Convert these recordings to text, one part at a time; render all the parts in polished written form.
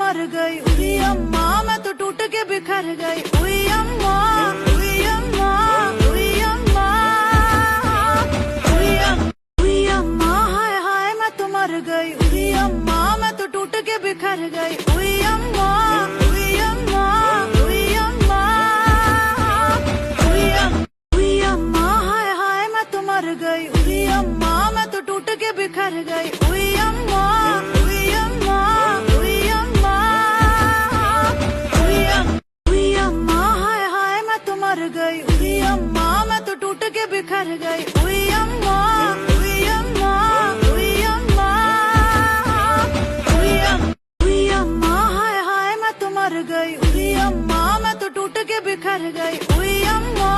मर गई, उई अम्मा मैं तो टूट के बिखर गई, उई अम्मा उई अम्मा उई अम्मा उई अम्मा हाय हाय मैं तो मर गई, उई अम्मा मैं तो टूट के बिखर गई, उई अम्मा उई अम्मा उई अम्मा उई अम्मा हाय हाय मैं तो मर गई, उई अम्मा मैं तो टूट के बिखर गई, उई अम्मा उई अम्मा उई अम्मा उई अम्मा हाय हाय मैं तो मर गई, उई अम्मा मैं तो टूट के बिखर गई, उई अम्मा उई अम्मा उई अम्मा उई अम्मा हाय हाय मैं तो मर गई, उई अम्मा मैं तो टूट के बिखर गई, उई अम्मा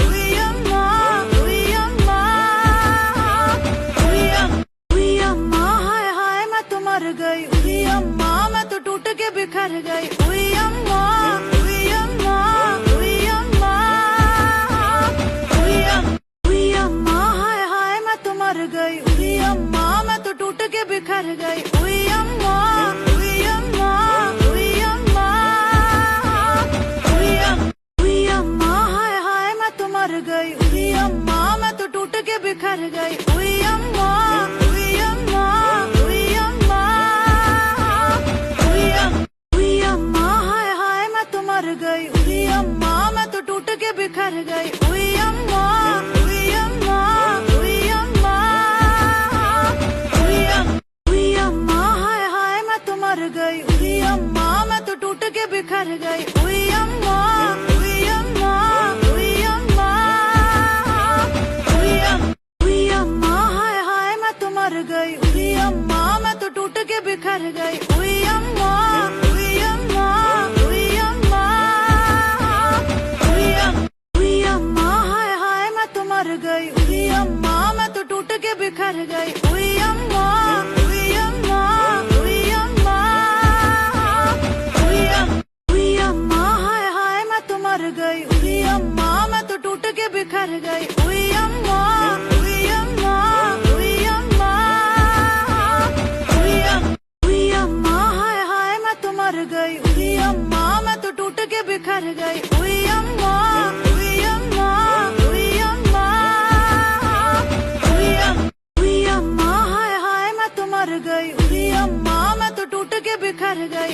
उई अम्मा उई अम्मा उई अम्मा हाय हाय मैं तो मर गई, उई अम्मा मैं तो टूट के बिखर गई, उई अम्मा उई अम्मा उई अम्मा उई अम्मा हाय हाय मैं तो मर गई, उई अम्मा मैं तो टूट के बिखर गई, उई अम्मा उई अम्मा उई अम्मा उई अम्मा हाय हाय मैं तो मर गई, उई अम्मा मैं तो टूट के बिखर गई, उई अम्मा उई अम्मा उई अम्मा उई अम्मा हाय हाय मैं तो मर गई, उई अम्मा मैं तो टूट के बिखर गई, उई अम्मा उई अम्मा उई अम्मा उई अम्मा हाय हाय मैं तो मर गई, उई अम्मा मैं तो टूट के बिखर गई, उई अम्मा उई अम्मा उई अम्मा उई अम्मा हाय हाय मैं तो मर गई, उई अम्मा मैं तो टूट के बिखर गई, उई अम्मा उई अम्मा उई अम्मा उई अम्मा हाय हाय मैं तो मर गई, उई अम्मा मैं तो टूट के बिखर गई, उई अम्मा उई अम्मा उई अम्मा उई अम्मा हाय हाय मैं तो मर गई, उई अम्मा मैं तो टूट के बिखर गई, उई अम्मा उई अम्मा उई अम्मा उई अम्मा हाय हाय मैं तो मर गई, उई अम्मा मैं तो टूट के बिखर गई, उई अम्मा उई अम्मा उई अम्मा उई अम्मा हाय हाय मैं तो मर गई, उई अम्मा मैं तो टूट के बिखर गई,